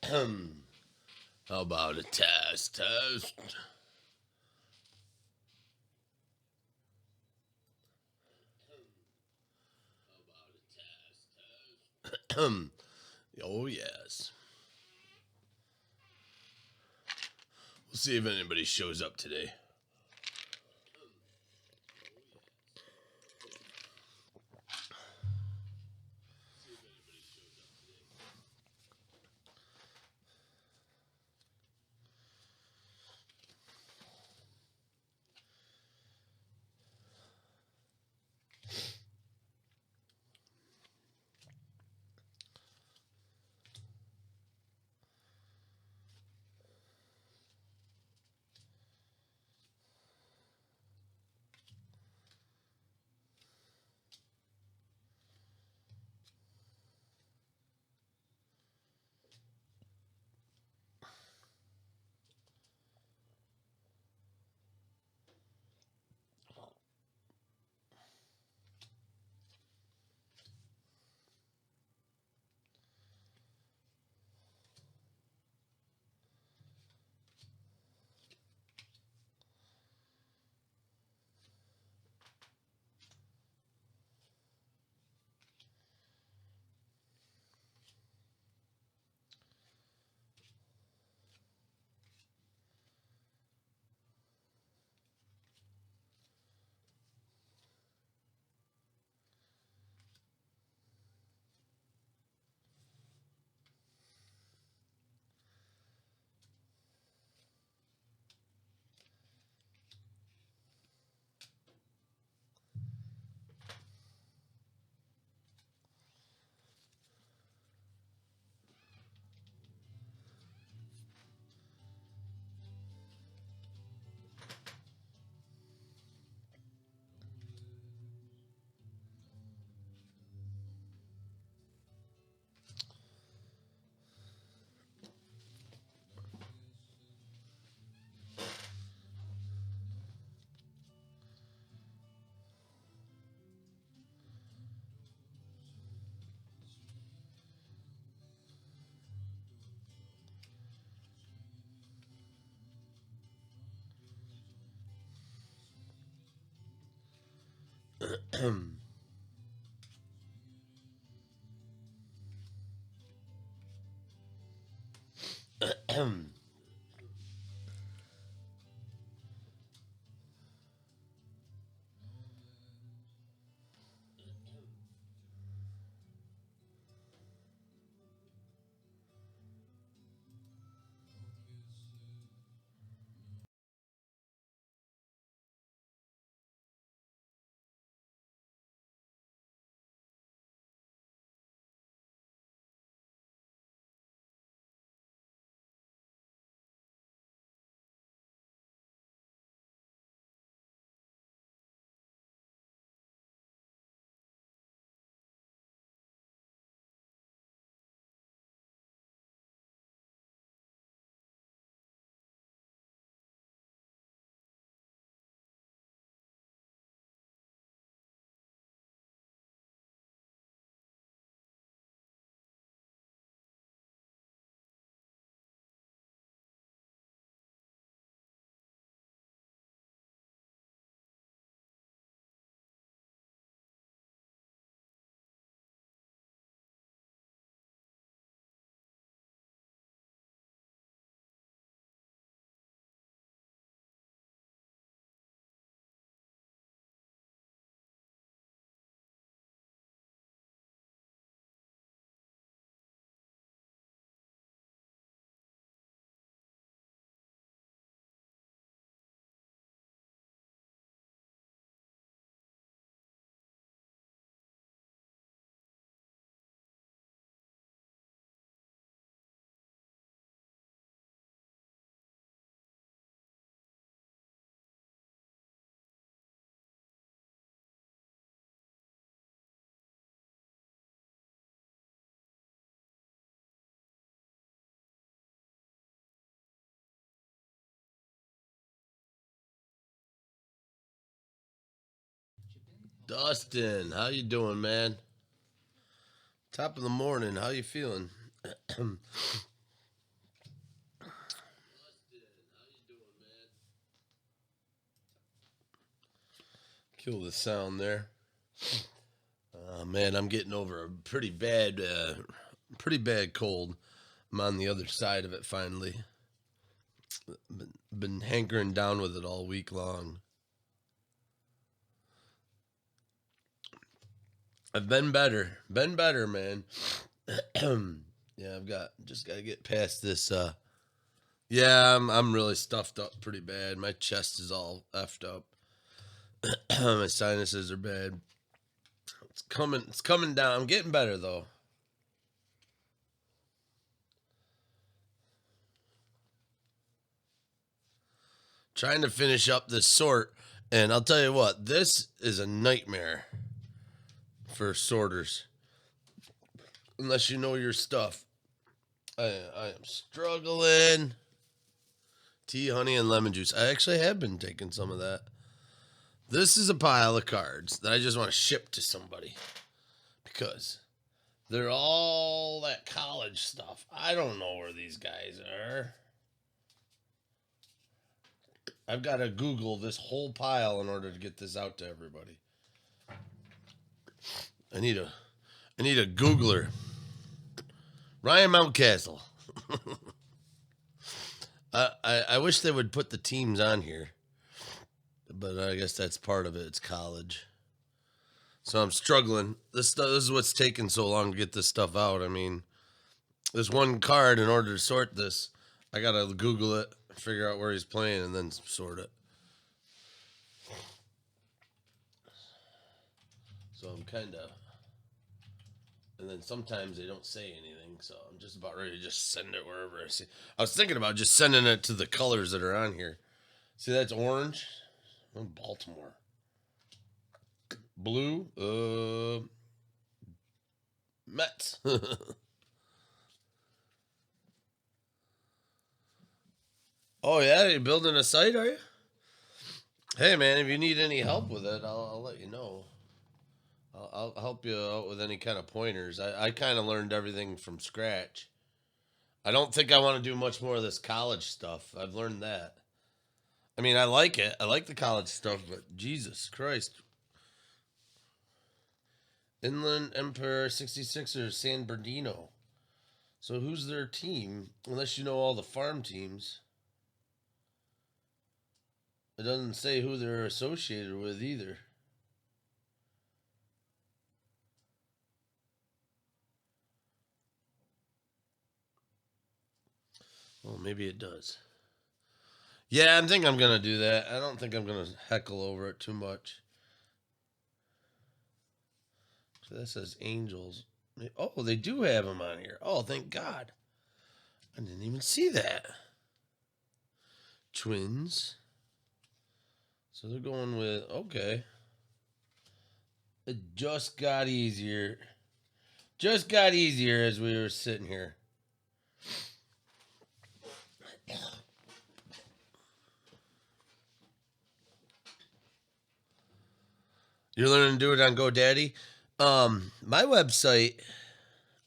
How about a test? Oh, yes. We'll see if anybody shows up today. Dustin, how you doing, man? Top of the morning. How you feeling? Kill the sound there. Man, I'm getting over a pretty bad cold. I'm on the other side of it finally. Been hankering down with it all week long. I've been better. Been better, man. Yeah, just gotta get past this. Yeah, I'm really stuffed up pretty bad. My chest is all effed up. My sinuses are bad. It's coming down. I'm getting better though. Trying to finish up this sort, and I'll tell you what, this is a nightmare for sorters. Unless you know your stuff. I am struggling. Tea, honey, and lemon juice. I actually have been taking some of that. This is a pile of cards that I just want to ship to somebody. Because they're all that college stuff. I don't know where these guys are. I've got to Google this whole pile in order to get this out to everybody. I need a Googler. Ryan Mountcastle. I wish they would put the teams on here. But I guess that's part of it. It's college. So I'm struggling. This is what's taking so long to get this stuff out. I mean, there's one card in order to sort this. I got to Google it, figure out where he's playing, and then sort it. So I'm kind of... And then sometimes they don't say anything, so I'm just about ready to just send it wherever I see. I was thinking about just sending it to the colors that are on here. See, that's orange. I'm Baltimore. Blue. Mets. Oh yeah, you're building a site, are you? Hey man, if you need any help with it, I'll let you know. I'll help you out with any kind of pointers. I kind of learned everything from scratch. I don't think I want to do much more of this college stuff. I've learned that. I mean, I like it. I like the college stuff, but Jesus Christ. Inland Empire 66ers San Bernardino. So who's their team? Unless you know all the farm teams. It doesn't say who they're associated with either. Well, maybe it does. Yeah, I think I'm going to do that. I don't think I'm going to heckle over it too much. So that says Angels. Oh, they do have them on here. Oh, thank God. I didn't even see that. Twins. So they're going with, okay. It just got easier. Just got easier as we were sitting here. You're learning to do it on GoDaddy? My website,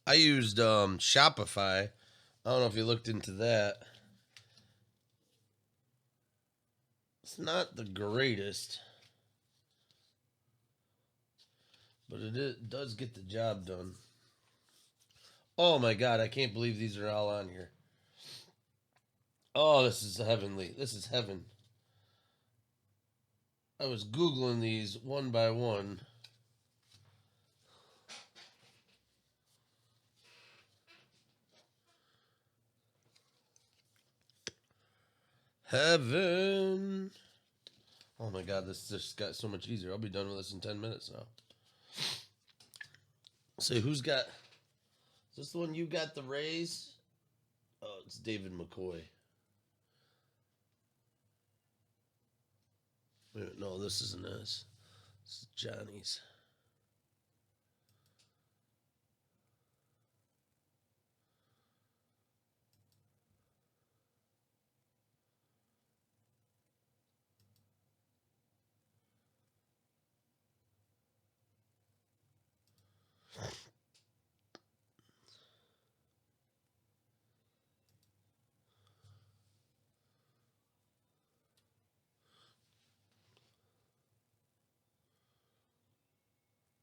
I used Shopify. I don't know if you looked into that. It's not the greatest, but it does get the job done. Oh my God, I can't believe these are all on here. Oh, this is heavenly. This is heaven. I was Googling these one by one. Heaven. Oh my God, this just got so much easier. I'll be done with this in 10 minutes now. Say, who's got... Is this the one you got the Rays? Oh, it's David McCoy. Wait, no, this isn't this. This is Johnny's.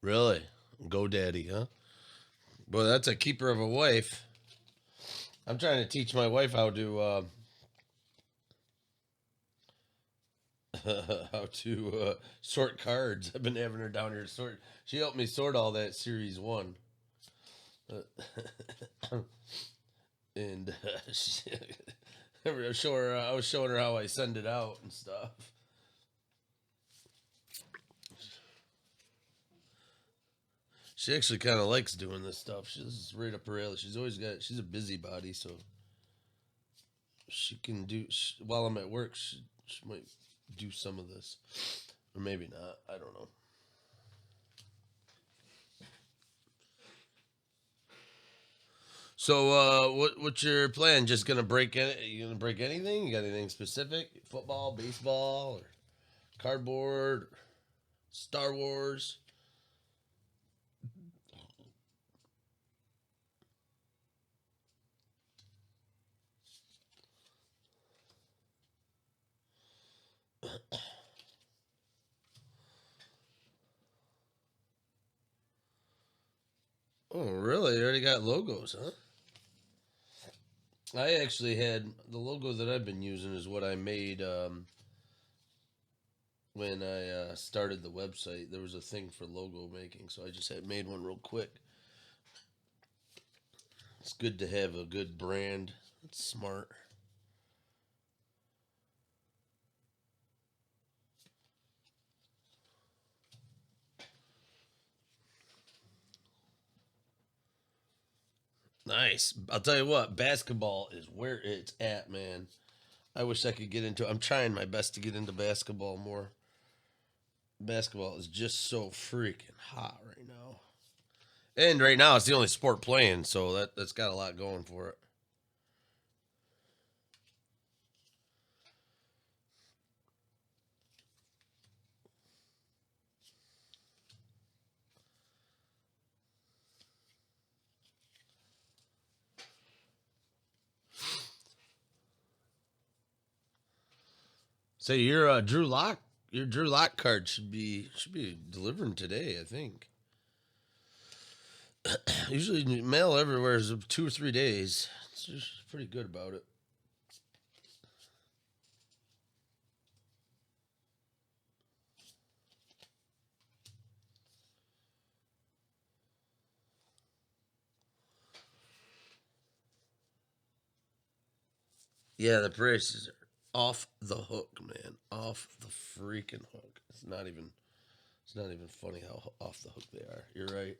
Really? GoDaddy, huh? Boy, that's a keeper of a wife. I'm trying to teach my wife how to how to sort cards. I've been having her down here to sort. She helped me sort all that series one, and I was showing her how I send it out and stuff. She actually kind of likes doing this stuff. She's right up her alley. She's a busybody, so she can do while I'm at work. She might do some of this, or maybe not. I don't know. So, what's your plan? Just gonna break it? You gonna break anything? You got anything specific? Football, baseball, or cardboard, Star Wars? Oh, really? You already got logos, huh? I actually had the logo that I've been using is what I made when I started the website. There was a thing for logo making, so I just had made one real quick. It's good to have a good brand. It's smart. Nice. I'll tell you what, basketball is where it's at, man. I wish I could get into. I'm trying my best to get into basketball more. Basketball is just so freaking hot right now. And right now it's the only sport playing, so that's got a lot going for it. So your Drew Lock card should be delivering today, I think. Usually mail everywhere is 2 or 3 days. It's just pretty good about it. Yeah, the prices are off the hook, man. Off the freaking hook. It's not even funny how off the hook they are. You're right.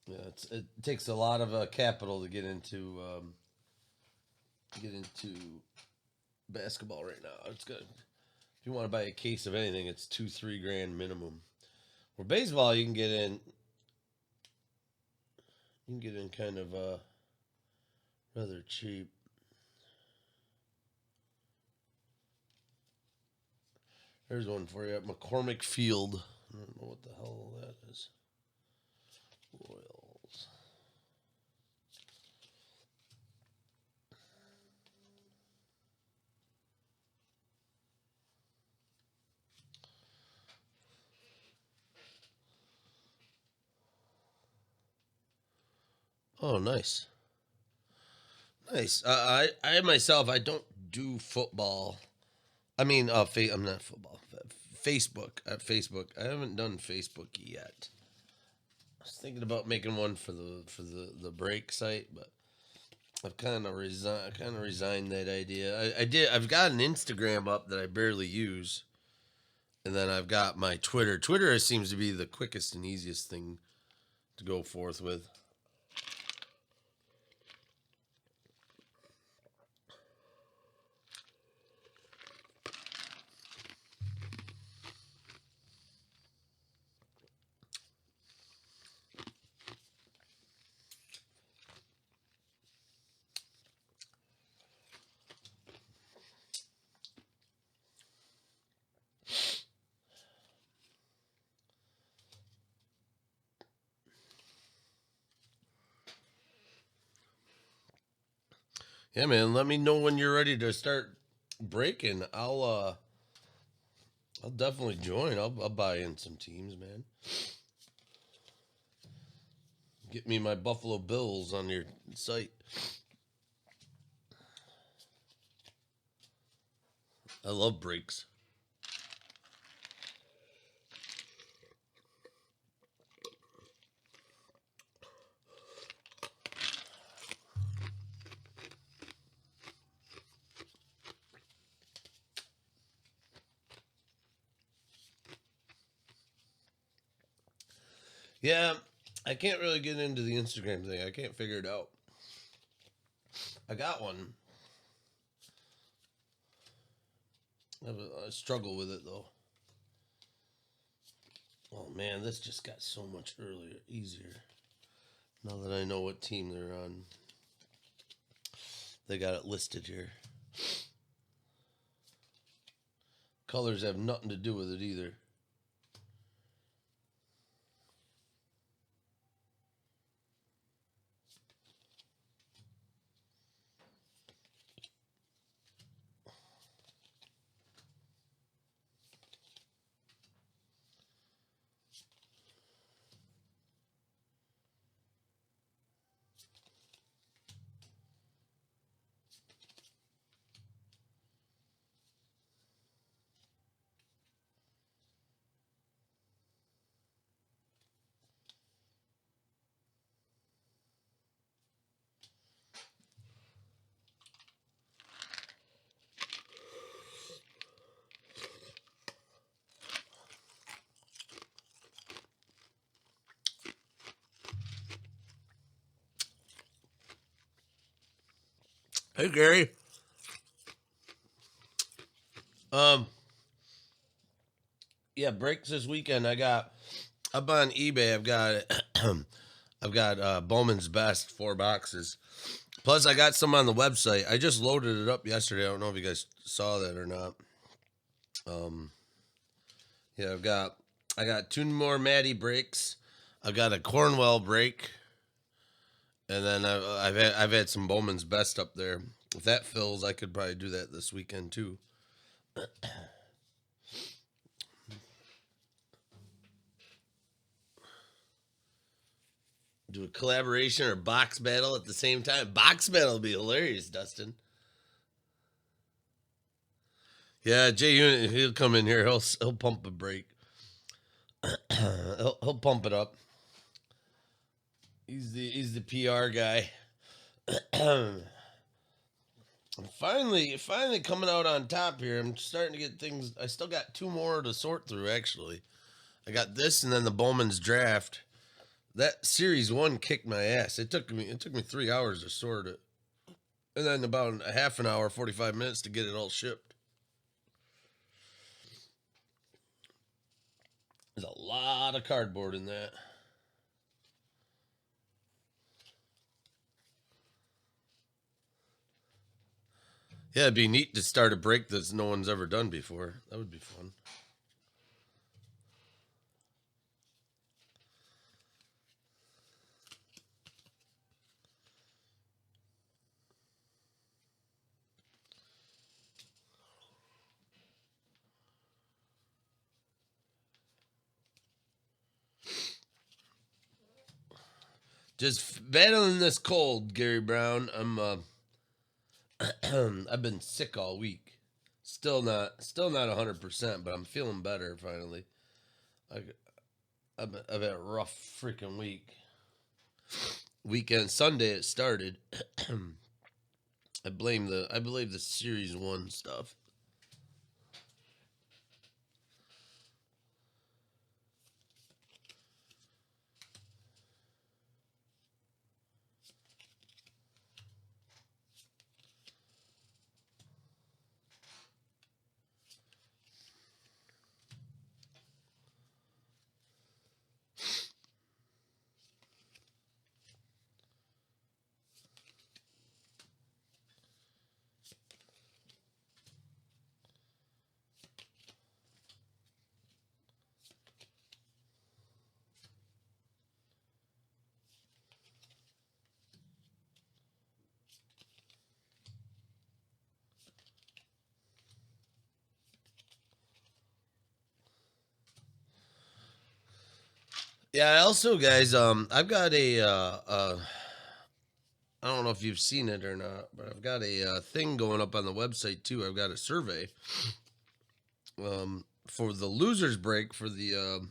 Yeah, it takes a lot of capital to get into basketball right now. It's good. If you want to buy a case of anything, it's 2 3 grand minimum. For baseball, you can get in kind of rather cheap. There's one for you at McCormick Field. I don't know what the hell that is. Royals. Oh, nice, nice. I myself, I don't do football. I mean, I'm not football. Facebook at Facebook. I haven't done Facebook yet. I was thinking about making one for the break site, but I've kind of resigned that idea. I did. I've got an Instagram up that I barely use, and then I've got my Twitter. Twitter seems to be the quickest and easiest thing to go forth with. Yeah, man. Let me know when you're ready to start breaking. I'll definitely join. I'll buy in some teams, man. Get me my Buffalo Bills on your site. I love breaks. Yeah, I can't really get into the Instagram thing. I can't figure it out. I got one. I struggle with it though. Oh man, this just got so much easier. Now that I know what team they're on, they got it listed here. Colors have nothing to do with it either. Hey Gary. Um, yeah, breaks this weekend. Up on eBay. I've got Bowman's Best 4 boxes. Plus, I got some on the website. I just loaded it up yesterday. I don't know if you guys saw that or not. Um, yeah, I got 2 more Maddie breaks. I've got a Cornwell break, and then I've had some Bowman's Best up there. If that fills, I could probably do that this weekend too. Do a collaboration or box battle at the same time. Box battle would be hilarious, Dustin. Yeah, Jay Unit, he'll come in here. He'll pump a break. He'll pump it up. He's the PR guy. finally coming out on top here. I'm starting to get things. I still got 2 more to sort through. Actually, I got this and then the Bowman's draft. That series 1 kicked my ass. It took me 3 hours to sort it, and then about a half an hour, 45 minutes to get it all shipped. There's a lot of cardboard in that. Yeah, it'd be neat to start a break that no one's ever done before. That would be fun. Just battling this cold, Gary Brown. I've been sick all week. Still not 100%, but I'm feeling better finally. I, I've had a rough freaking week. Weekend Sunday it started. I believe the series 1 stuff. Yeah, I also, guys, I've got I don't know if you've seen it or not, but I've got a thing going up on the website too. I've got a survey for the losers break for the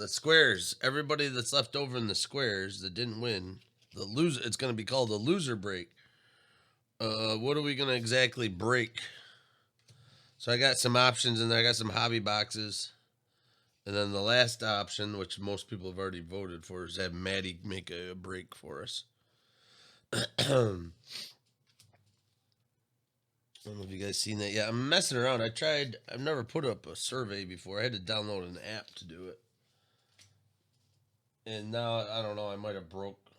squares. Everybody that's left over in the squares that didn't win, the loser. It's going to be called the loser break. What are we going to exactly break? So I got some options in there. I got some hobby boxes. And then the last option, which most people have already voted for, is have Maddie make a break for us. I don't know if you guys seen that yet. I'm messing around. I've never put up a survey before. I had to download an app to do it. And now, I don't know, I might have broke.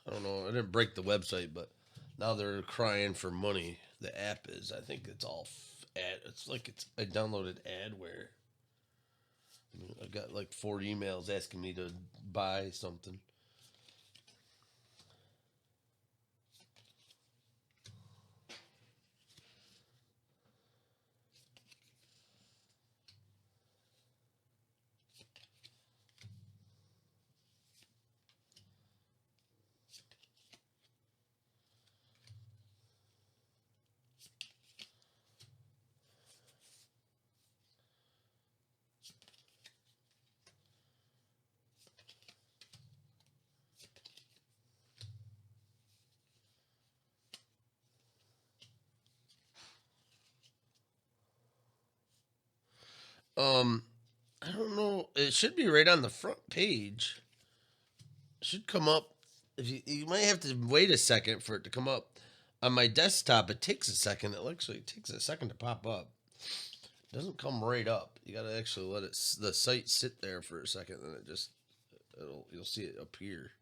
I don't know. I didn't break the website, but now they're crying for money. The app is. I think it's all it's like I downloaded adware. I got like 4 emails asking me to buy something. Um, I don't know. It should be right on the front page. It should come up. If you might have to wait a second for it to come up. On my desktop, it takes a second. It actually takes a second to pop up. It doesn't come right up. You got to actually let the site sit there for a second, then you'll see it appear.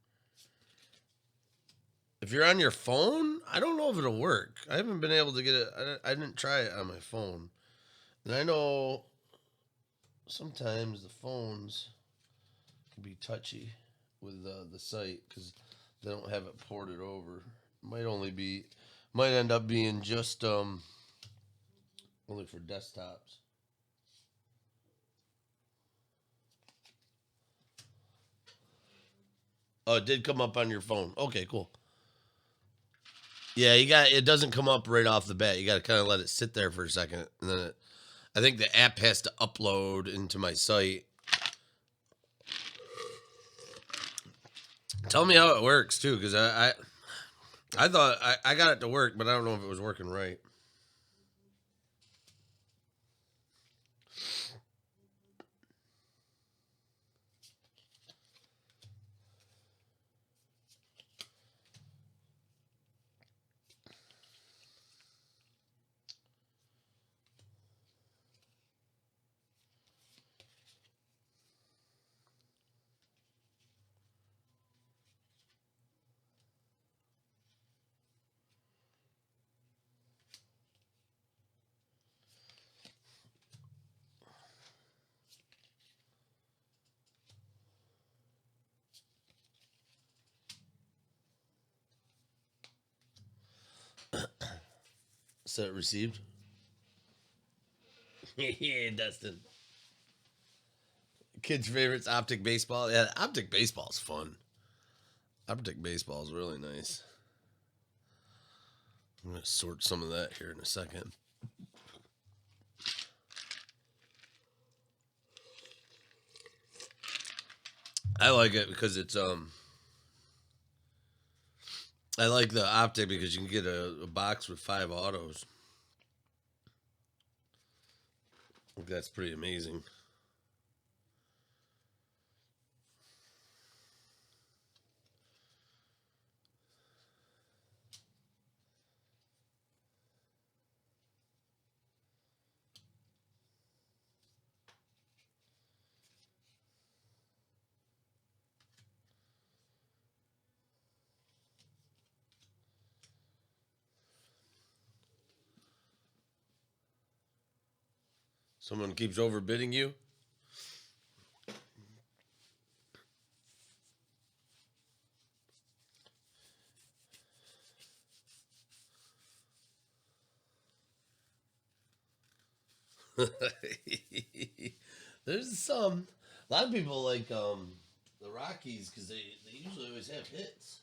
If you're on your phone, I don't know if it'll work. I haven't been able to get it. I didn't try it on my phone, and I know sometimes the phones can be touchy with the site because they don't have it ported over. Might end up being just only for desktops. Oh, it did come up on your phone. Okay, cool. Yeah, it doesn't come up right off the bat. You got to kind of let it sit there for a second, and then I think the app has to upload into my site. Tell me how it works too, because I thought I got it to work, but I don't know if it was working right. So it received. Yeah, Dustin. Kids' favorites, optic baseball. Yeah, optic baseball's fun. Optic baseball is really nice. I'm gonna sort some of that here in a second. I like it because I like the optic because you can get a box with 5 autos. I think that's pretty amazing. Someone keeps overbidding you. There's some. A lot of people like the Rockies because they usually always have hits.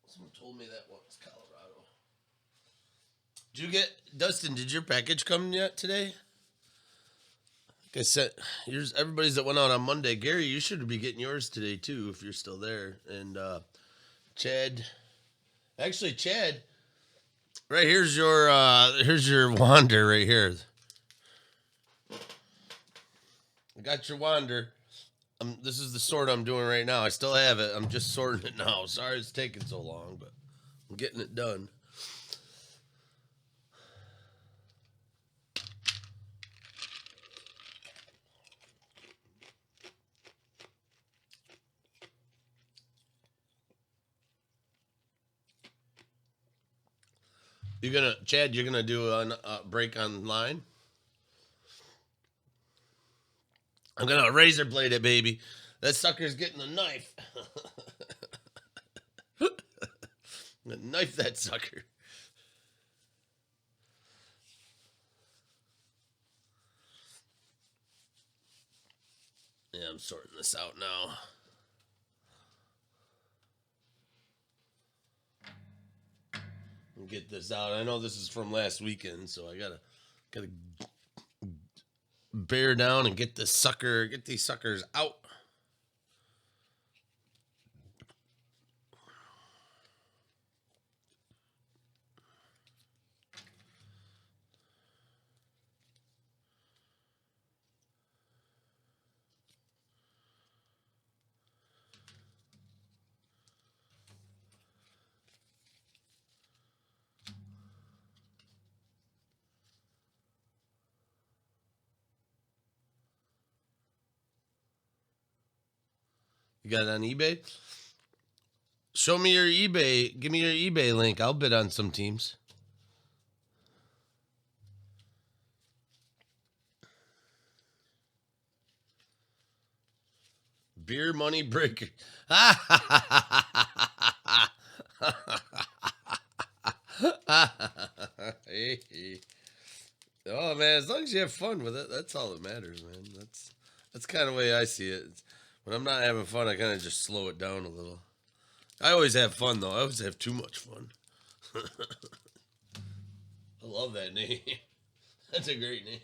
Someone told me that once, Colorado. Did you get Dustin? Did your package come yet today? Like I said, here's everybody's that went out on Monday. Gary, you should be getting yours today too if you're still there. And Chad, actually Chad, right here's your Wander right here. I got your Wander. This is the sort I'm doing right now. I still have it. I'm just sorting it now. Sorry it's taking so long, but I'm getting it done. Chad, you're gonna do a break online? I'm gonna razor blade it, baby. That sucker's getting a knife. Knife that sucker. Yeah, I'm sorting this out now. Get this out. I know this is from last weekend, so I gotta bear down and get these suckers out. You got it on eBay? Show me your eBay. Give me your eBay link. I'll bid on some teams. Beer money breaker. Hey. Oh man, as long as you have fun with it, that's all that matters, man. That's kind of the way I see it. When I'm not having fun, I kind of just slow it down a little. I always have fun though. I always have too much fun. I love that name. That's a great name.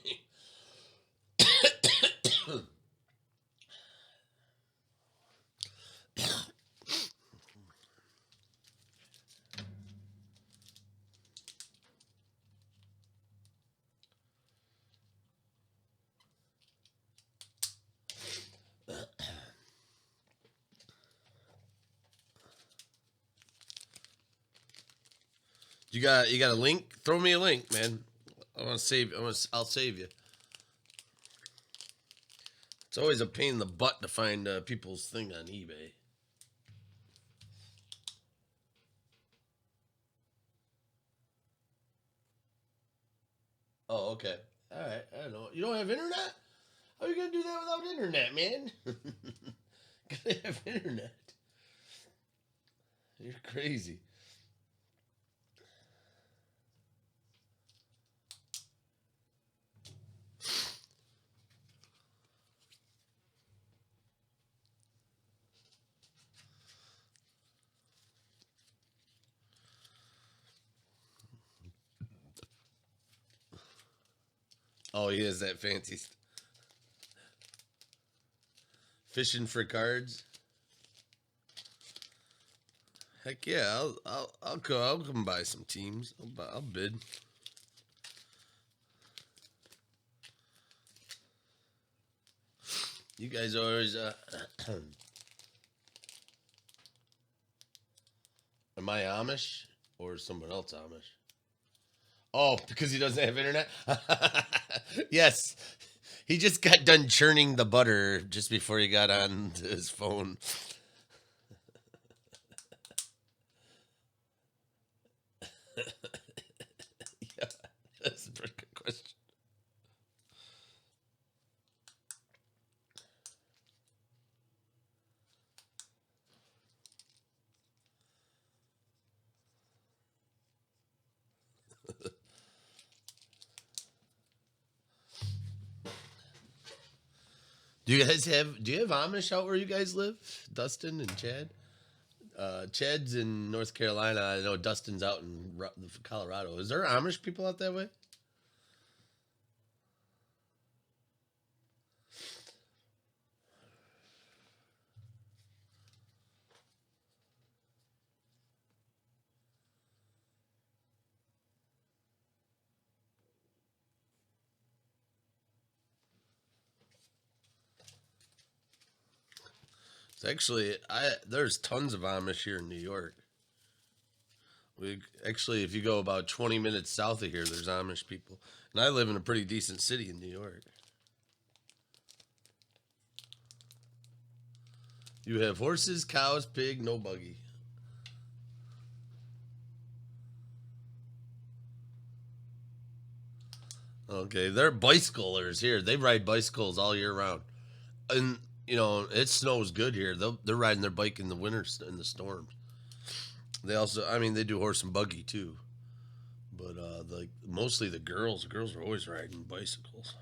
You got a link? Throw me a link, man. I want to save. I'll save you. It's always a pain in the butt to find people's thing on eBay. Oh, okay. All right. I don't know. You don't have internet? How are you gonna do that without internet, man? Gotta have internet. You're crazy. Oh, he has that fancy fishing for cards. Heck yeah, I'll go. I'll come buy some teams. I'll bid. You guys are always am I Amish or is someone else Amish? Oh, because he doesn't have internet? Yes. He just got done churning the butter just before he got on his phone. Yeah, that's a pretty good question. Do you have Amish out where you guys live? Dustin and Chad? Chad's in North Carolina. I know Dustin's out in Colorado. Is there Amish people out that way? It's actually, there's tons of Amish here in New York. We actually, if you go about 20 minutes south of here, there's Amish people, and I live in a pretty decent city in New York. You have horses, cows, pig, no buggy. Okay, they're bicyclers here. They ride bicycles all year round, and it snows good here. They're riding their bike in the winter in the storms. They also, I mean, they do horse and buggy too, but mostly the girls. The girls are always riding bicycles.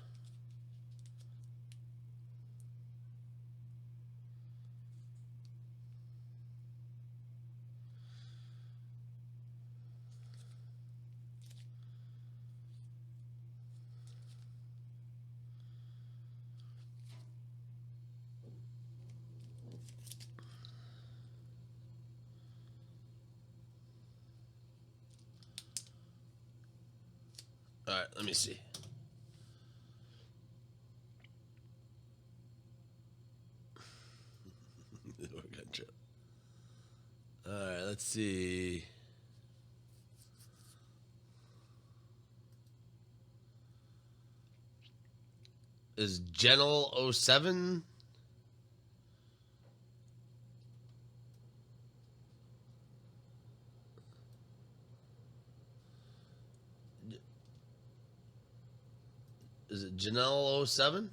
All right, let me see. All right, let's see. Is Genel 07? Is it Janelle 07?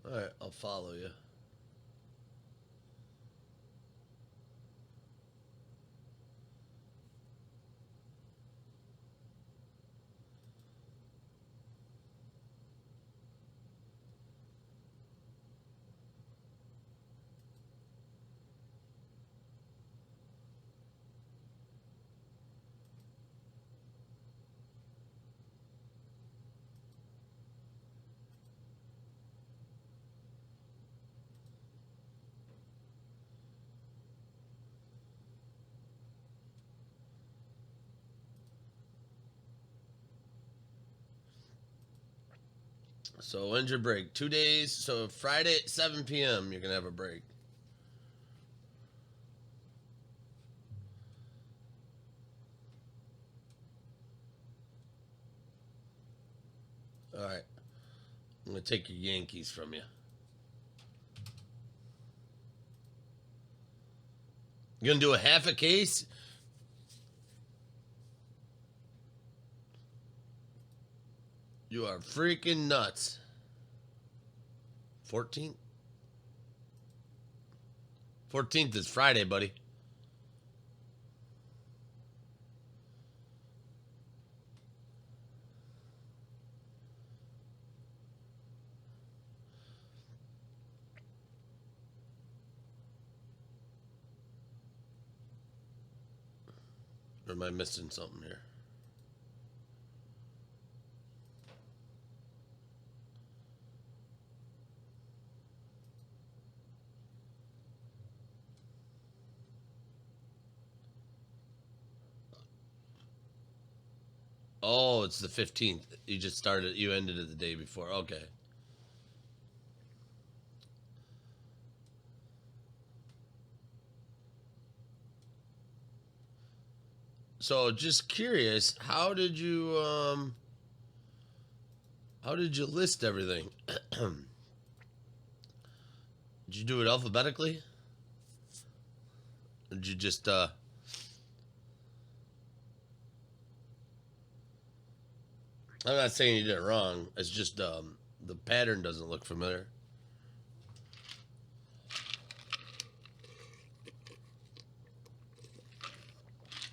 All right, I'll follow you. So when's your break? 2 days. So Friday at 7 p.m. You're gonna have a break. All right. I'm gonna take your Yankees from you. You gonna do a half a case? You are freaking nuts. 14th? 14th is Friday, buddy. Or am I missing something here? Oh, it's the 15th. You just started, you ended it the day before. Okay. So just curious, how did you list everything? Did you do it alphabetically? Or did you just I'm not saying you did it wrong. It's just the pattern doesn't look familiar.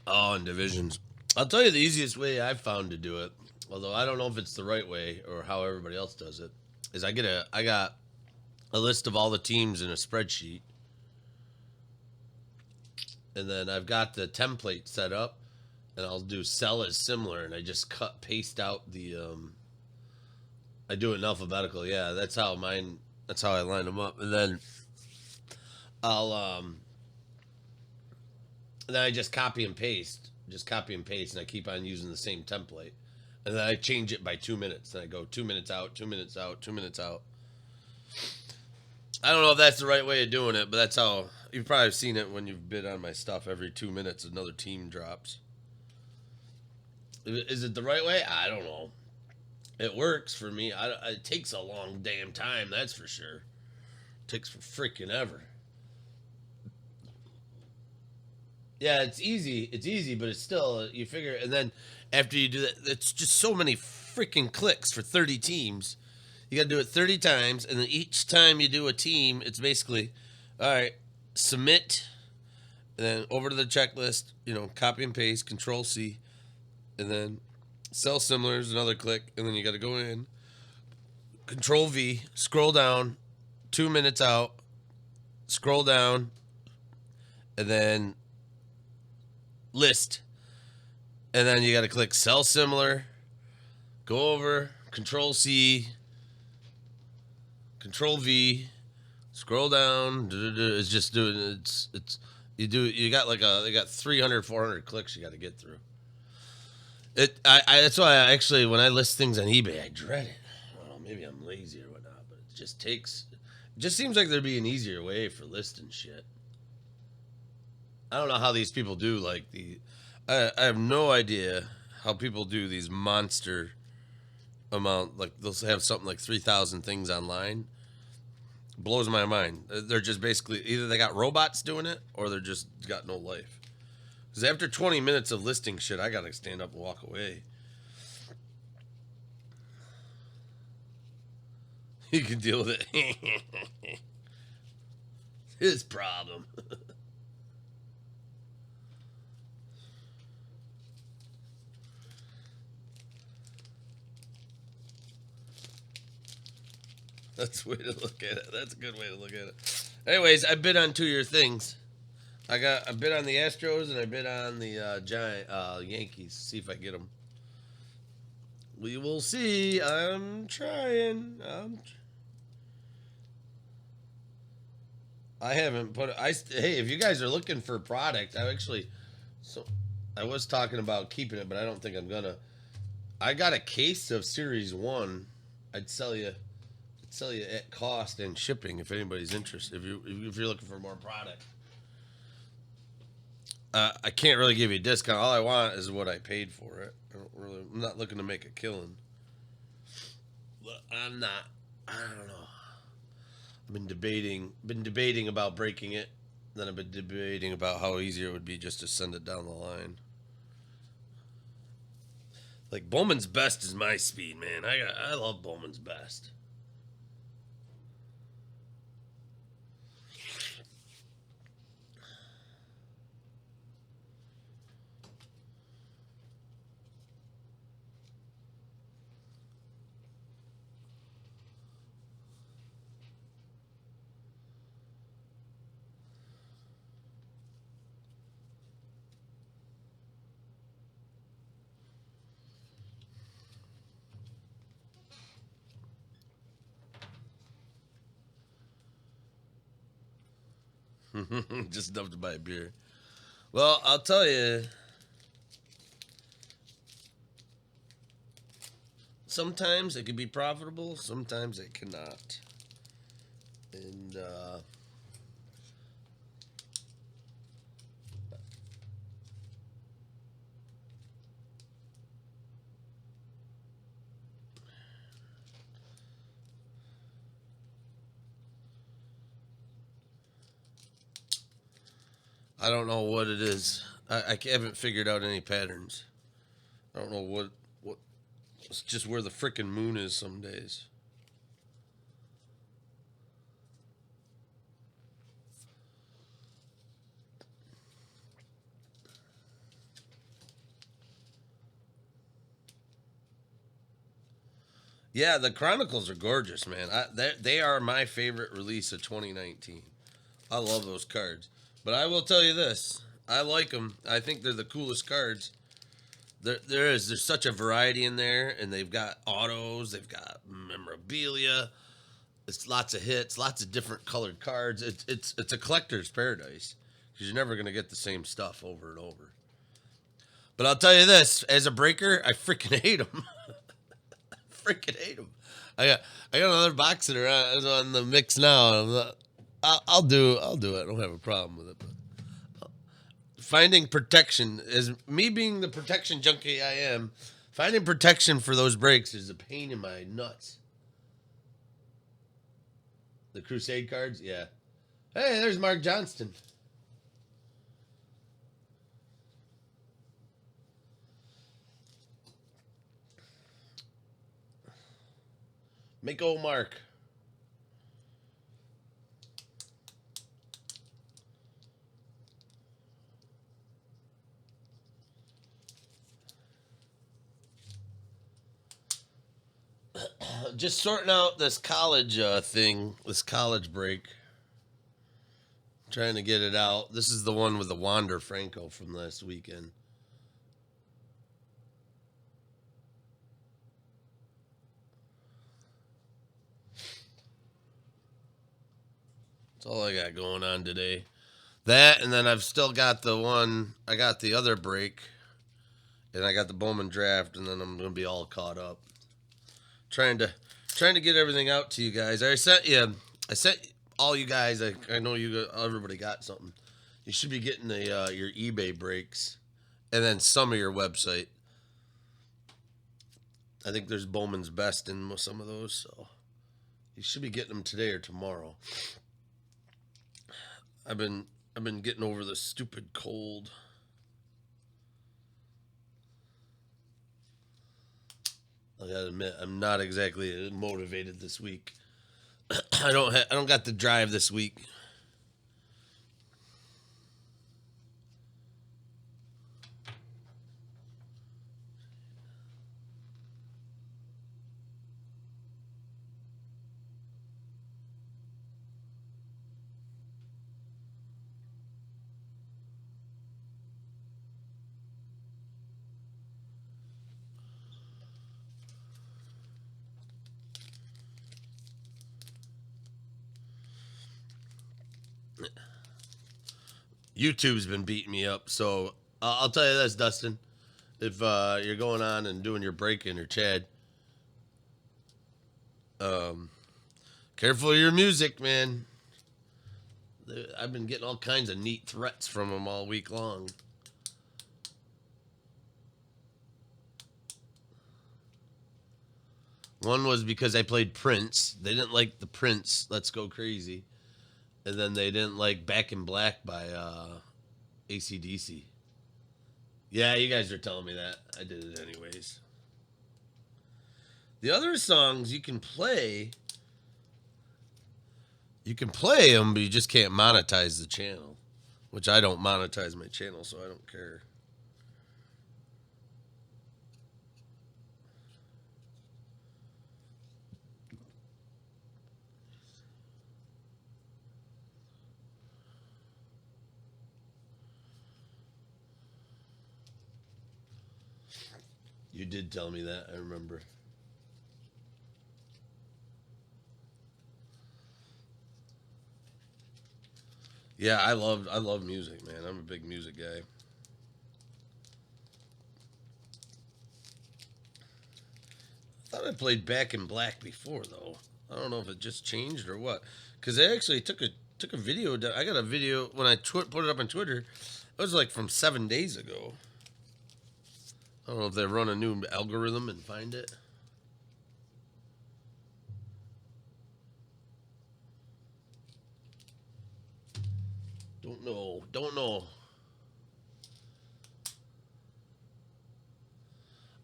Oh, and divisions. I'll tell you the easiest way I've found to do it, although I don't know if it's the right way or how everybody else does it, is I got a list of all the teams in a spreadsheet, and then I've got the template set up, and I'll do sell as similar, and I just cut paste out the I do it in alphabetical. Yeah, that's how mine. That's how I line them up, and then I'll then I just copy and paste, and I keep on using the same template, and then I change it by 2 minutes. Then I go 2 minutes out, 2 minutes out, 2 minutes out. I don't know if that's the right way of doing it, but that's how you've probably seen it when you've bid on my stuff. Every 2 minutes, another team drops. Is it the right way? I don't know. It works for me. It takes a long damn time, that's for sure. It takes for freaking ever. Yeah, it's easy. It's easy, but it's still you figure. And then after you do that, it's just so many freaking clicks for 30 teams. You got to do it 30 times, and then each time you do a team, it's basically, all right, submit, and then over to the checklist. Copy and paste, Control C, and then sell similar is another click, and then you got to go in, Control V, scroll down, 2 minutes out, scroll down, and then list, and then you got to click sell similar, go over, Control C, Control V, scroll down. It's just doing it's you got they got 300 400 clicks you got to get through. That's why I actually, when I list things on eBay, I dread it. I don't know, maybe I'm lazy or whatnot, but it just seems like there'd be an easier way for listing shit. I don't know how these people do I have no idea how people do these monster amount, like they'll have something like 3,000 things online. Blows my mind. They're just basically either they got robots doing it or they're just got no life. Because after 20 minutes of listing shit, I gotta stand up and walk away. You can deal with it. His problem. That's a way to look at it. That's a good way to look at it. Anyways, I bid on 2 of your things. I bid on the Astros and I bid on the Giant Yankees. See if I get them. We will see. I'm trying. I haven't put. Hey, if you guys are looking for a product, I was talking about keeping it, but I don't think I'm gonna. I got a case of Series 1. I'd sell you at cost and shipping if anybody's interested. If you're looking for more product, I can't really give you a discount. All I want is what I paid for it. I'm not looking to make a killing. But I'm not. I don't know. I've been debating about breaking it. Then I've been debating about how easier it would be just to send it down the line. Like Bowman's Best is my speed, man. I love Bowman's Best. Just enough to buy a beer. Well, I'll tell you. Sometimes it can be profitable. Sometimes it cannot. And I don't know what it is. I haven't figured out any patterns. I don't know what. It's just where the frickin' moon is some days. Yeah, the Chronicles are gorgeous, man. They are my favorite release of 2019. I love those cards. But I will tell you this. I like them. I think they're the coolest cards. There's such a variety in there, and they've got autos, they've got memorabilia. It's lots of hits, lots of different colored cards. It's a collector's paradise because you're never gonna get the same stuff over and over. But I'll tell you this: as a breaker, I freaking hate them. Freaking hate them. I got another box that are on the mix now. I'll do it. I don't have a problem with it. But finding protection is me being the protection junkie I am. Finding protection for those breaks is a pain in my nuts. The Crusade cards, yeah. Hey, there's Mark Johnston. Make old Mark. Just sorting out this college thing, this college break. Trying to get it out. This is the one with the Wander Franco from last weekend. That's all I got going on today. That, and then I've still got the one, I got the other break, and I got the Bowman draft, and then I'm going to be all caught up. Trying to get everything out to you guys. I sent all you guys, I know everybody got something. You should be getting your eBay breaks, and then some of your website. I think there's Bowman's Best in some of those, so you should be getting them today or tomorrow. I've been getting over the stupid cold. I gotta admit, I'm not exactly motivated this week. I don't got the drive this week. YouTube's been beating me up, so I'll tell you this, Dustin. If you're going on and doing your break-in or Chad, careful of your music, man. I've been getting all kinds of neat threats from them all week long. One was because I played Prince. They didn't like the Prince Let's Go Crazy. And then they didn't like Back in Black by AC/DC. Yeah, you guys are telling me that. I did it anyways. The other songs you can play them, but you just can't monetize the channel, which I don't monetize my channel, so I don't care. You did tell me that, I remember. Yeah, I love music, man. I'm a big music guy. I thought I played Back in Black before though. I don't know if it just changed or what. Cause I actually took a video. I got a video when I put it up on Twitter. It was like from 7 days ago. I don't know if they run a new algorithm and find it. Don't know.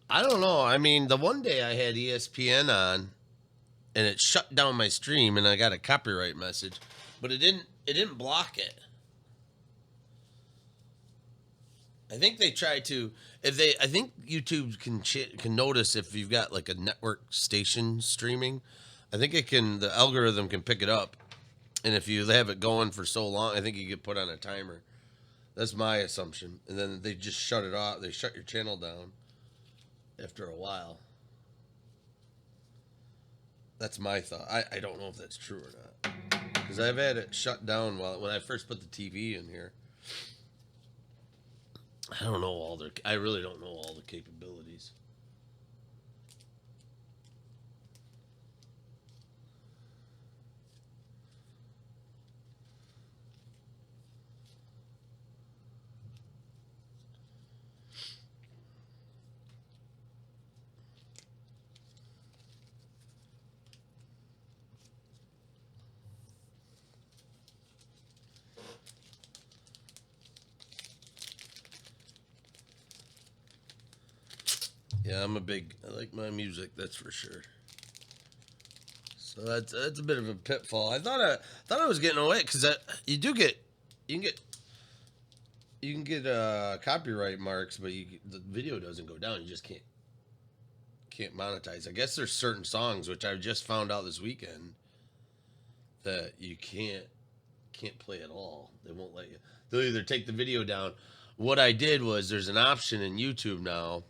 I don't know. I mean, the one day I had ESPN on, and it shut down my stream, and I got a copyright message, but it didn't block it. I think they try to if they. I think YouTube can notice if you've got like a network station streaming. I think it can. The algorithm can pick it up, and if you have it going for so long, I think you get put on a timer. That's my assumption, and then they just shut it off. They shut your channel down after a while. That's my thought. I don't know if that's true or not because I've had it shut down when I first put the TV in here. I don't know all their. I really don't know all the capabilities. Yeah, I like my music, that's for sure. So that's a bit of a pitfall. I was getting away because you do get you can get you can get copyright marks, but the video doesn't go down. You just can't monetize. I guess there's certain songs which I just found out this weekend that you can't play at all. They won't let you. They'll either take the video down. What I did was there's an option in YouTube now.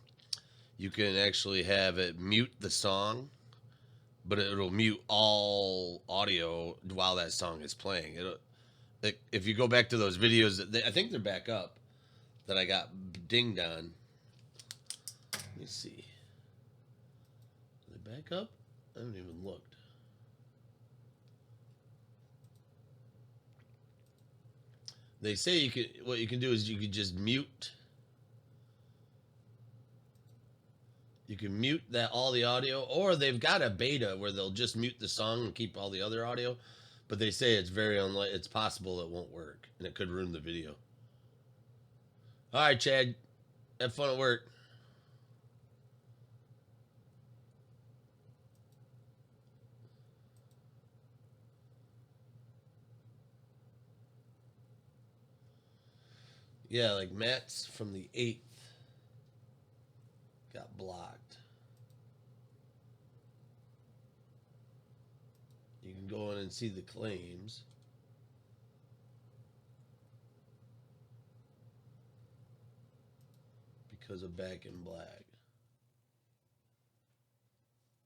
You can actually have it mute the song, but it'll mute all audio while that song is playing. If you go back to those videos, I think they're back up that I got dinged on. Let me see. Are they back up? I haven't even looked. They say what you can do is you can just mute. You can mute all the audio, or they've got a beta where they'll just mute the song and keep all the other audio. But they say it's very unlikely. It's possible it won't work, and it could ruin the video. All right, Chad, have fun at work. Yeah, like Matt's from the 8th got blocked. You can go in and see the claims. Because of Back in Black.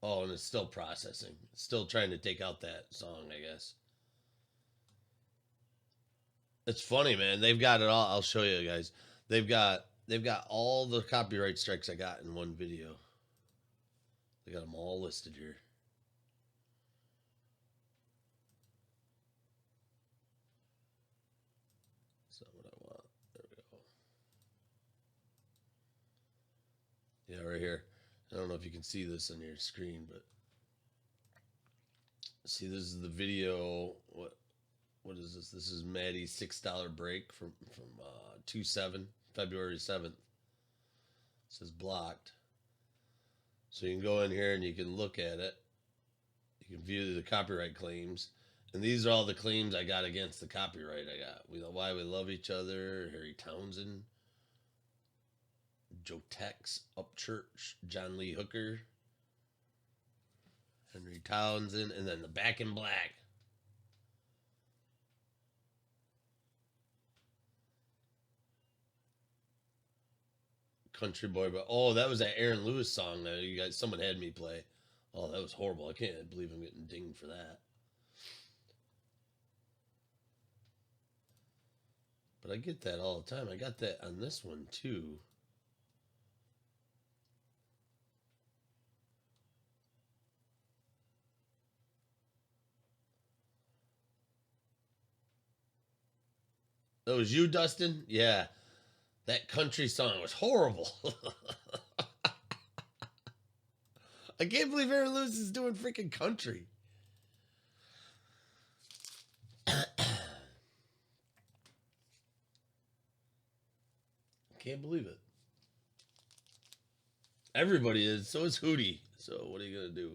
Oh, and it's still processing. It's still trying to take out that song, I guess. It's funny, man. They've got it all. I'll show you guys. They've got all the copyright strikes I got in one video. They got them all listed here. That's not what I want. There we go. Yeah, right here. I don't know if you can see this on your screen, but see, this is the video. What is this? This is Maddie's $6 break from 2/7, February 7th. It says blocked. So you can go in here and you can look at it. You can view the copyright claims. And these are all the claims I got against the copyright I got. Why We Love Each Other, Harry Townsend, Joe Tex, Upchurch, John Lee Hooker, Henry Townsend, and then the Back in Black. Country Boy, but that was that Aaron Lewis song that someone had me play. Oh, that was horrible. I can't believe I'm getting dinged for that. But I get that all the time. I got that on this one too. That was you, Dustin? Yeah. That country song was horrible. I can't believe Aaron Lewis is doing freaking country. Can't believe it. Everybody is. So is Hootie. So what are you going to do?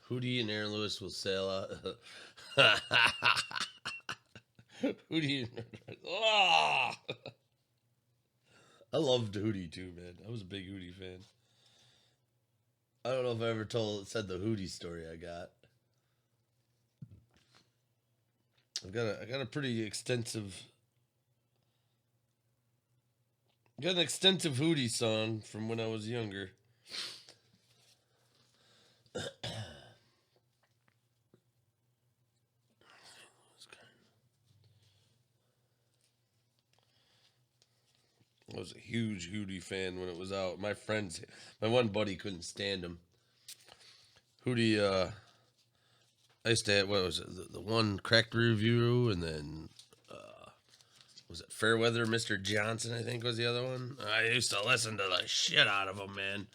Hootie and Aaron Lewis will sail out. Hootie. Oh! I loved Hootie too, man. I was a big Hootie fan. I don't know if I ever said the Hootie story I got. I got a pretty extensive. Got an extensive Hootie song from when I was younger. I was a huge Hootie fan when it was out. My one buddy couldn't stand him. Hootie, I used to have, what was it, the one Cracked Review, and then, was it Fairweather Mr. Johnson, I think was the other one? I used to listen to the shit out of them, man.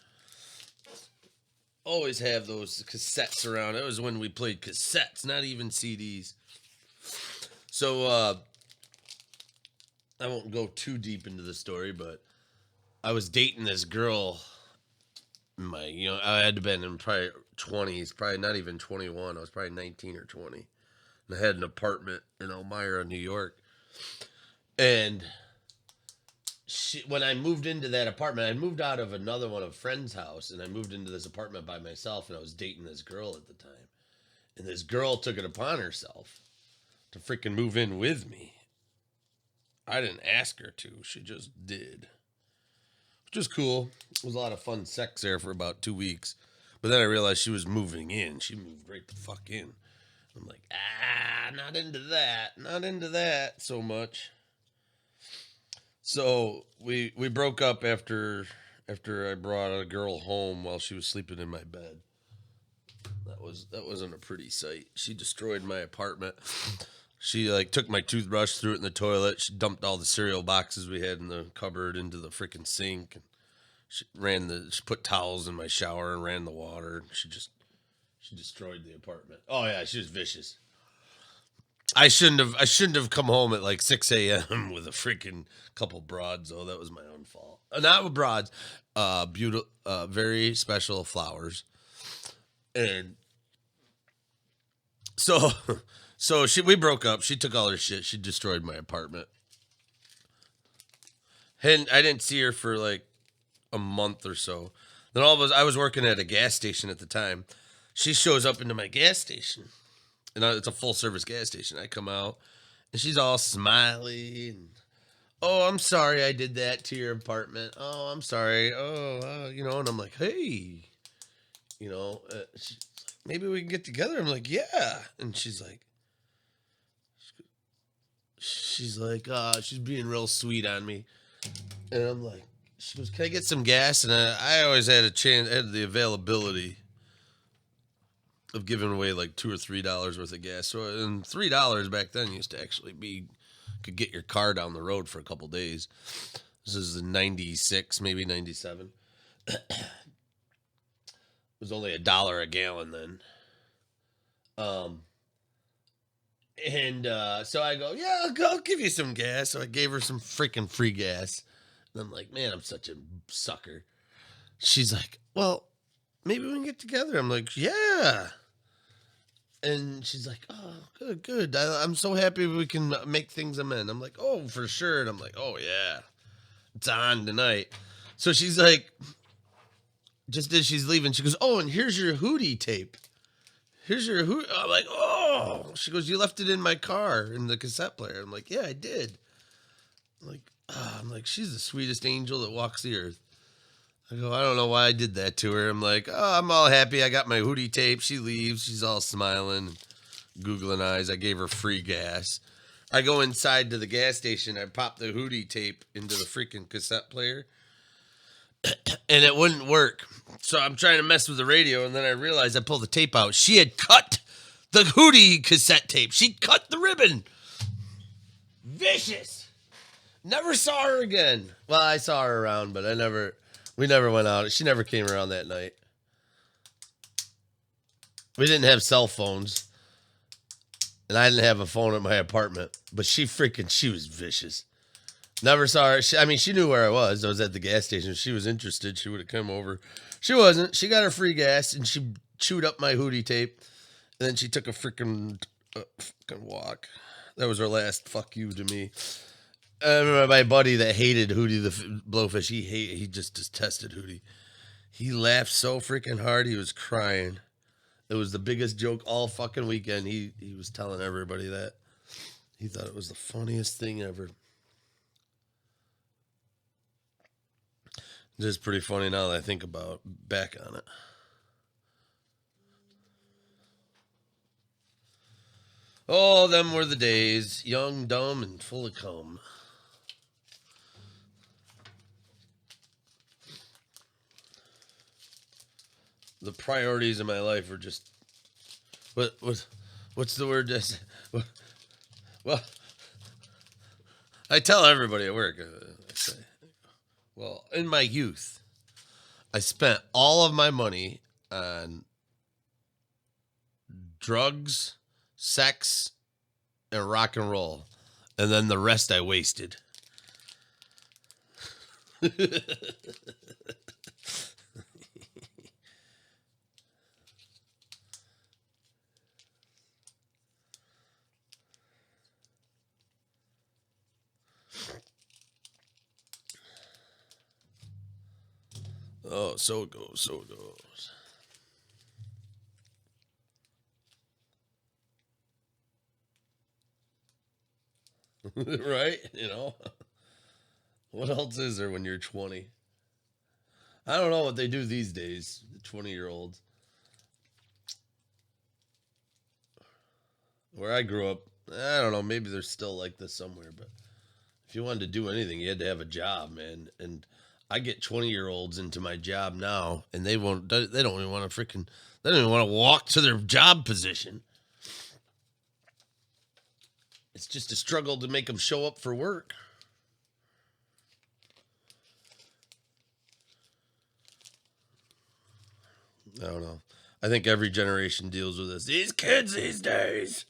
Always have those cassettes around. It was when we played cassettes, not even CDs. So, I won't go too deep into the story, but I was dating this girl. I had to been in probably 20s, probably not even 21. I was probably 19 or 20. And I had an apartment in Elmira, New York. And when I moved into that apartment, I moved out of another one of a friend's house, and I moved into this apartment by myself, and I was dating this girl at the time. And this girl took it upon herself to freaking move in with me. I didn't ask her to. She just did. Which was cool. It was a lot of fun sex there for about 2 weeks. But then I realized she was moving in. She moved right the fuck in. I'm like, not into that. Not into that so much. So we broke up after I brought a girl home while she was sleeping in my bed. That wasn't a pretty sight. She destroyed my apartment. She took my toothbrush, threw it in the toilet. She dumped all the cereal boxes we had in the cupboard into the freaking sink. And she put towels in my shower and ran the water. She destroyed the apartment. Oh yeah, she was vicious. I shouldn't have come home at like 6 a.m. with a freaking couple broads, though. That was my own fault. Not with broads. Beautiful, very special flowers. And so we broke up. She took all her shit. She destroyed my apartment. And I didn't see her for like a month or so. Then I was working at a gas station at the time. She shows up into my gas station. And it's a full service gas station. I come out and she's all smiley and, oh, I'm sorry I did that to your apartment. Oh, I'm sorry. Oh, and I'm like, hey, maybe we can get together. I'm like, yeah. And she's like, she's being real sweet on me. And I'm like, she goes, can I get some gas? And I always had had the availability of giving away like $2 or $3 worth of gas. So, and $3 back then used to actually could get your car down the road for a couple days. This is in 96, maybe 97. It was only $1 a gallon then. So I go, yeah, I'll give you some gas. So I gave her some freaking free gas. And I'm like, man, I'm such a sucker. She's like, well, maybe we can get together. I'm like, yeah. And she's like, oh, good. I'm so happy we can make things amend. I'm like, oh, for sure. And I'm like, oh, yeah. It's on tonight. So she's like, just as she's leaving, she goes, oh, and here's your Hootie tape. Here's your Hootie. I'm like, oh. She goes, you left it in my car in the cassette player. I'm like, yeah, I did. I'm like, she's the sweetest angel that walks the earth. I go, I don't know why I did that to her. I'm like, oh, I'm all happy. I got my Hootie tape. She leaves. She's all smiling, googling eyes. I gave her free gas. I go inside to the gas station. I pop the Hootie tape into the freaking cassette player. And it wouldn't work. So I'm trying to mess with the radio. And then I realized I pulled the tape out. She had cut the Hootie cassette tape. She cut the ribbon. Vicious. Never saw her again. Well, I saw her around, but we never went out. She never came around that night. We didn't have cell phones. And I didn't have a phone at my apartment. But she was vicious. Never saw her. She knew where I was. I was at the gas station. If she was interested, she would have come over. She wasn't. She got her free gas, and she chewed up my Hootie tape, and then she took a freaking walk. That was her last fuck you to me. I remember my buddy that hated Hootie the Blowfish. He just detested Hootie. He laughed so freaking hard he was crying. It was the biggest joke all fucking weekend. He was telling everybody that. He thought it was the funniest thing ever. It is pretty funny now that I think back on it. Oh, them were the days, young, dumb, and full of cum. The priorities in my life are just what's the word? Well, I tell everybody at work. I say, well, in my youth, I spent all of my money on drugs, sex, and rock and roll, and then the rest I wasted. Oh, so it goes, so it goes. Right? You know? What else is there when you're 20? I don't know what they do these days, the 20-year-olds. Where I grew up, I don't know, maybe they're still like this somewhere, but if you wanted to do anything, you had to have a job, man. And I get 20-year-olds into my job now, and they don't even want to they don't even want to walk to their job position. It's just a struggle to make them show up for work. I don't know. I think every generation deals with this. These kids these days.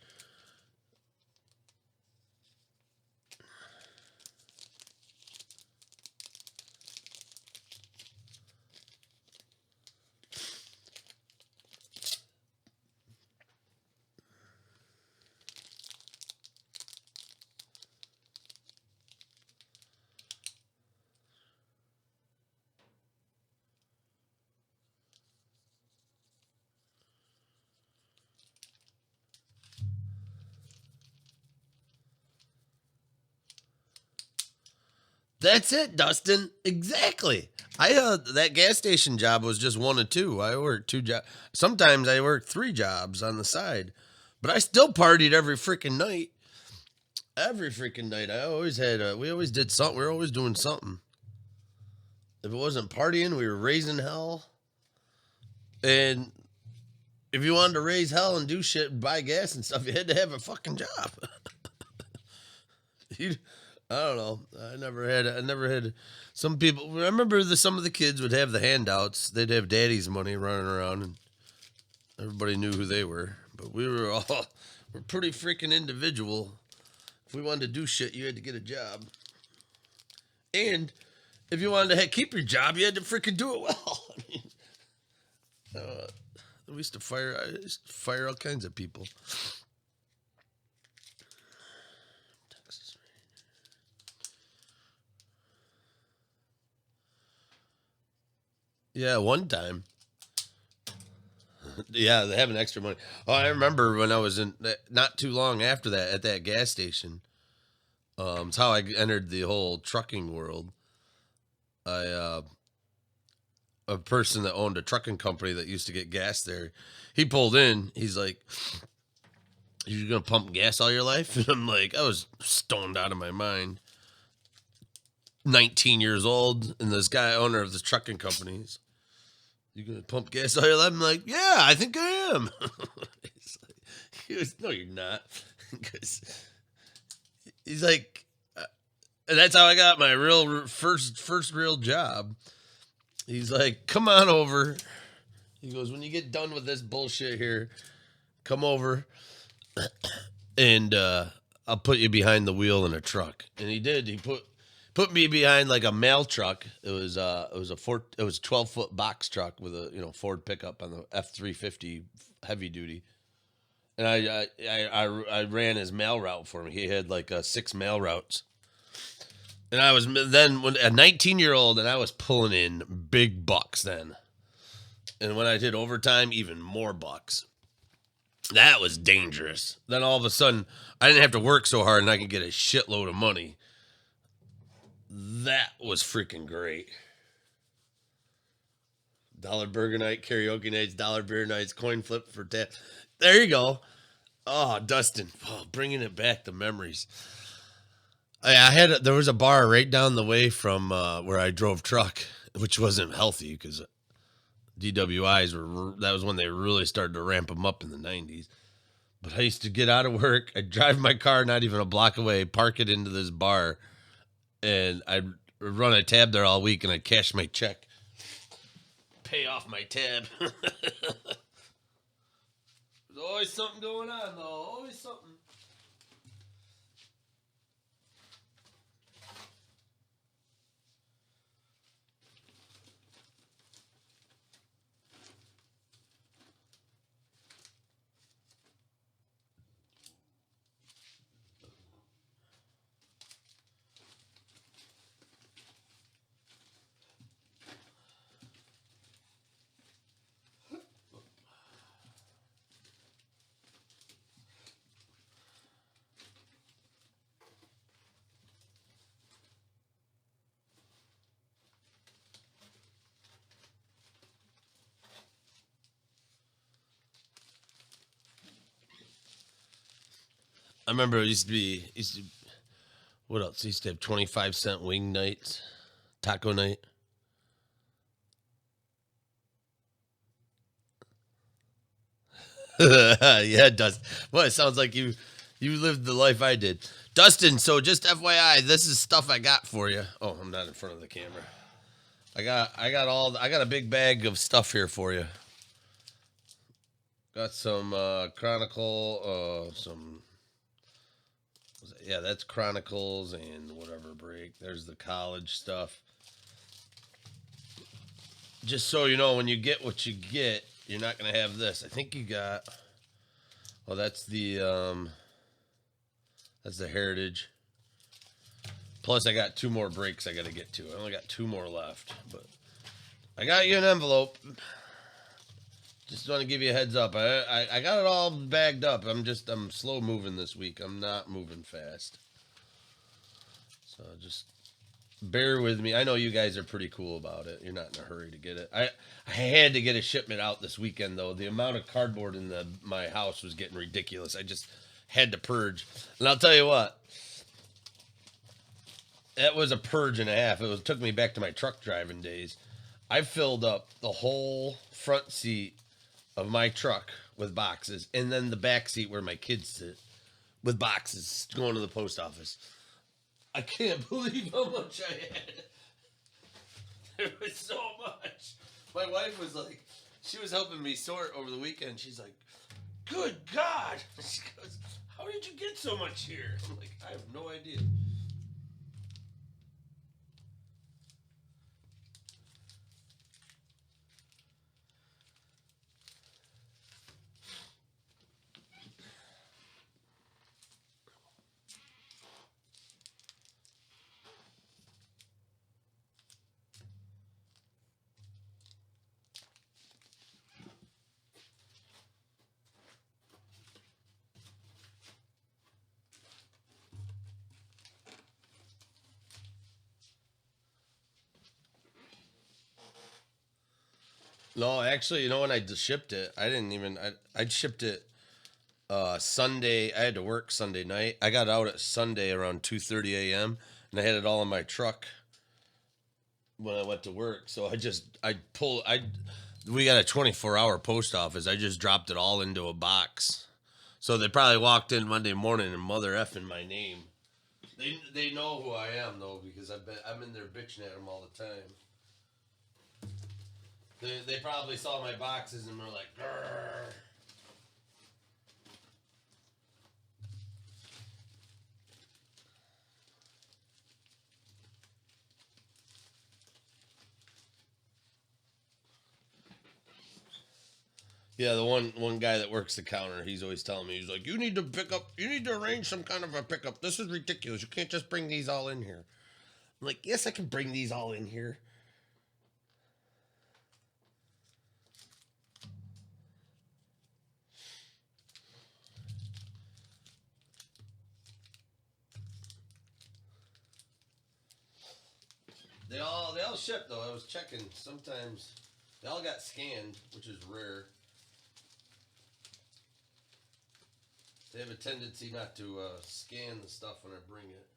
That's it, Dustin. Exactly. I that gas station job was just one of two. I worked two jobs. Sometimes I worked three jobs on the side, but I still partied every freaking night. Every freaking night. I always had. We always did something. We were always doing something. If it wasn't partying, we were raising hell. And if you wanted to raise hell and do shit and buy gas and stuff, you had to have a fucking job. I don't know. I never had some people. I remember some of the kids would have the handouts. They'd have daddy's money running around, and everybody knew who they were. But we're pretty freaking individual. If we wanted to do shit, you had to get a job. And if you wanted to keep your job, you had to freaking do it well. I mean, we used to fire all kinds of people. Yeah, one time. Yeah, they having extra money. Oh, I remember when I was not too long after that at that gas station. It's how I entered the whole trucking world. A person that owned a trucking company that used to get gas there, he pulled in. He's like, "You gonna pump gas all your life?" And I'm like, I was stoned out of my mind. 19 years old, and this guy, owner of this trucking companies, "You gonna pump gas all your life?" I'm like, "Yeah, I think I am." He goes, "No, you're not." Because he's like, and that's how I got my first real job. He's like, "Come on over." He goes, "When you get done with this bullshit here, come over, and I'll put you behind the wheel in a truck." And he did. He put Put me behind like a mail truck. It was 12-foot box truck with a Ford pickup on the F-350 heavy duty, and I ran his mail route for him. He had like 6 mail routes, and I was then when a 19-year-old, and I was pulling in big bucks then, and when I did overtime, even more bucks. That was dangerous. Then all of a sudden, I didn't have to work so hard, and I could get a shitload of money. That was freaking great. Dollar burger night, karaoke nights, dollar beer nights, coin flip for tap. There you go. Oh, Dustin, bringing it back, the memories. There was a bar right down the way from where I drove truck, which wasn't healthy because that was when they really started to ramp them up in the 90s. But I used to get out of work, I'd drive my car not even a block away, park it into this bar, and I'd run a tab there all week, and I'd cash my check, pay off my tab. There's always something going on, though. Always something. I remember it what else? It used to have 25-cent wing nights, taco night. Yeah, it does. Well, it sounds like you lived the life I did. Dustin, so just FYI, this is stuff I got for you. Oh, I'm not in front of the camera. I got a big bag of stuff here for you. Got some Chronicle, yeah, that's Chronicles and whatever break. There's the college stuff. Just so you know, when you get what you get, you're not gonna have this. I think you got. Oh, that's the Heritage. Plus, I got 2 more breaks I got to get to. I only got 2 more left, but I got you an envelope. Just want to give you a heads up. I got it all bagged up. I'm slow moving this week. I'm not moving fast. So just bear with me. I know you guys are pretty cool about it. You're not in a hurry to get it. I had to get a shipment out this weekend though. The amount of cardboard in my house was getting ridiculous. I just had to purge. And I'll tell you what. That was a purge and a half. It took me back to my truck driving days. I filled up the whole front seat of my truck with boxes, and then the back seat where my kids sit with boxes going to the post office. I can't believe how much I had. There was so much. My wife was like, she was helping me sort over the weekend. She's like, good God. She goes, how did you get so much here? I'm like, I have no idea. No, actually, when I shipped it, I didn't even. I shipped it Sunday. I had to work Sunday night. I got out at Sunday around 2:30 a.m. and I had it all in my truck when I went to work. So we got a 24-hour post office. I just dropped it all into a box. So they probably walked in Monday morning and mother effing my name. They know who I am though because I'm in there bitching at them all the time. They probably saw my boxes and were like, grrr. Yeah, the one guy that works the counter, he's always telling me, he's like, you need to arrange some kind of a pickup. This is ridiculous. You can't just bring these all in here. I'm like, yes, I can bring these all in here. They all ship though. I was checking. Sometimes they all got scanned, which is rare. They have a tendency not to scan the stuff when I bring it.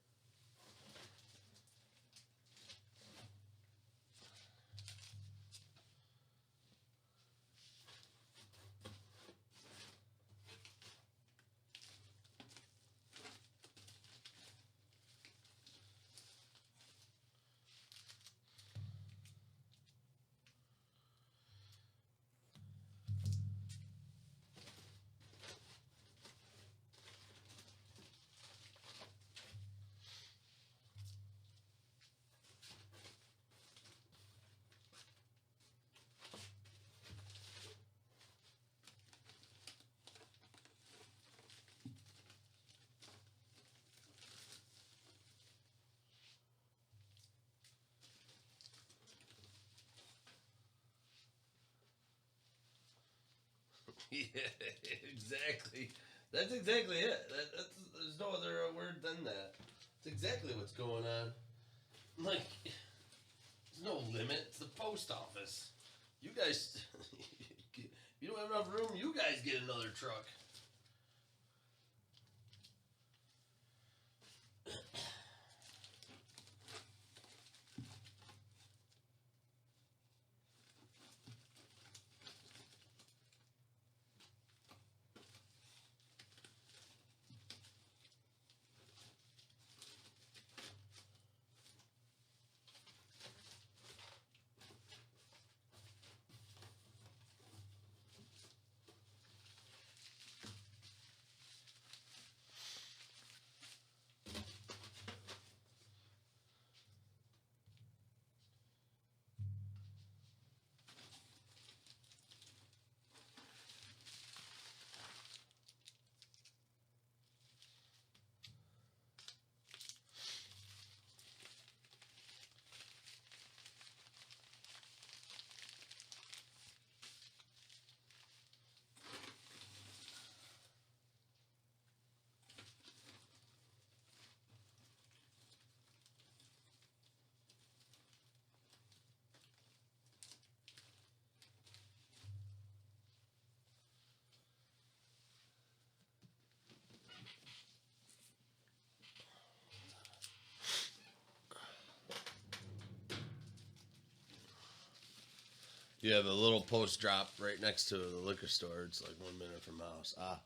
Yeah, exactly. That's exactly it. There's no other word than that. It's exactly what's going on. Like, there's no limit. It's the post office. You guys, you don't have enough room. You guys get another truck. You have a little post drop right next to the liquor store. It's like 1 minute from the house. Ah,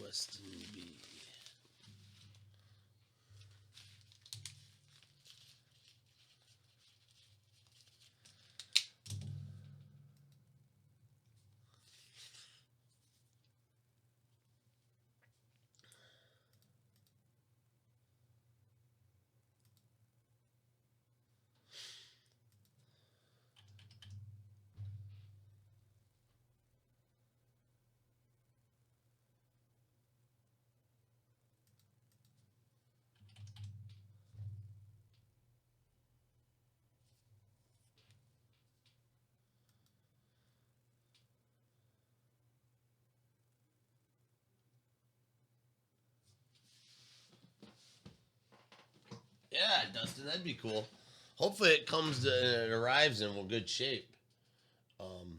Weston B. Yeah, Dustin, that'd be cool. Hopefully, it arrives in good shape. Um,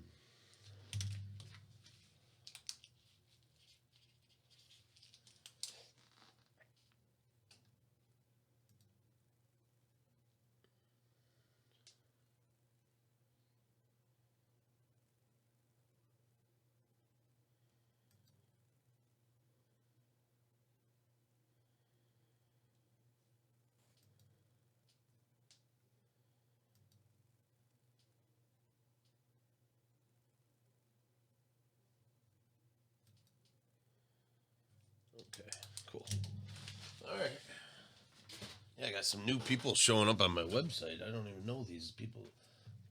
Okay, cool. All right. Yeah, I got some new people showing up on my website. I don't even know these people.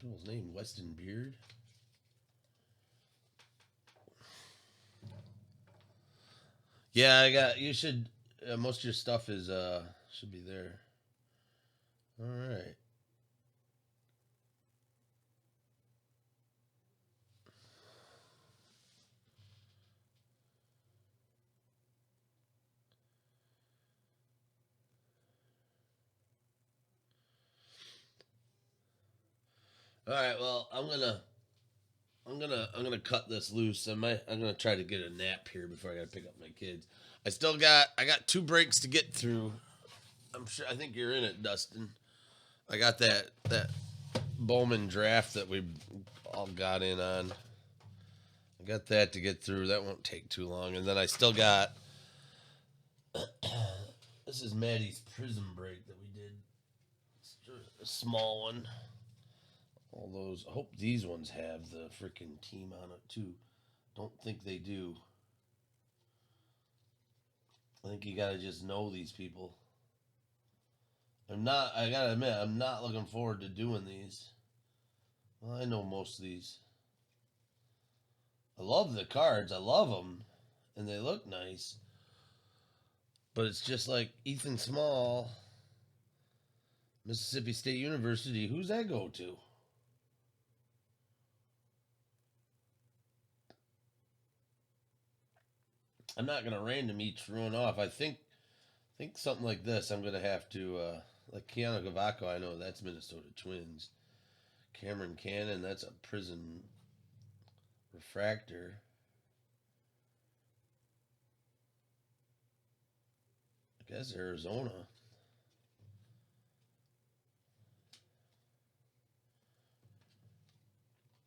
People's name, Weston Beard. Yeah, I got. You should. Most of your stuff is should be there. All right. All right. Well, I'm gonna cut this loose. I'm gonna try to get a nap here before I gotta pick up my kids. I got 2 breaks to get through. I'm sure. I think you're in it, Dustin. I got that Bowman draft that we all got in on. I got that to get through. That won't take too long. And then I still got. This is Maddie's Prism break that we did. It's a small one. All those. I hope these ones have the freaking team on it too. Don't think they do. I think you gotta just know these people. I gotta admit, I'm not looking forward to doing these. Well, I know most of these. I love the cards. I love them. And they look nice. But it's just like Ethan Small, Mississippi State University. Who's that go to? I'm not gonna random each run off. I think something like this. I'm gonna have to like Keanu Gavako. I know that's Minnesota Twins. Cameron Cannon. That's a Prison Refractor. I guess Arizona.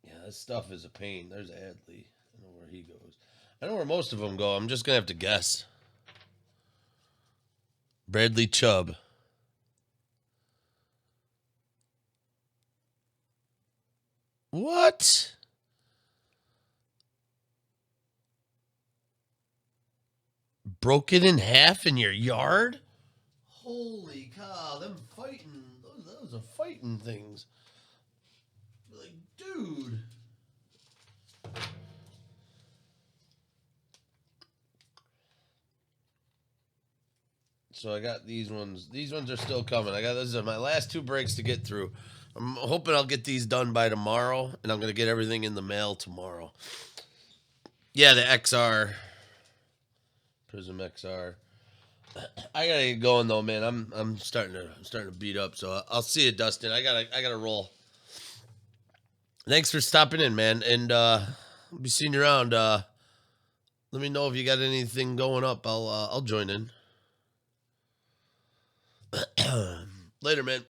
Yeah, this stuff is a pain. There's Adley. I know where he goes. I know where most of them go. I'm just gonna have to guess. Bradley Chubb. What? Broke it in half in your yard? Holy cow! Them fighting. Those are fighting things. Like, dude. So I got these ones. These ones are still coming. This is my last 2 breaks to get through. I'm hoping I'll get these done by tomorrow, and I'm gonna get everything in the mail tomorrow. Yeah, the XR, Prism XR. I gotta get going though, man. I'm starting to beat up. So I'll see you, Dustin. I gotta roll. Thanks for stopping in, man, and I'll be seeing you around. Let me know if you got anything going up. I'll join in. Later, man.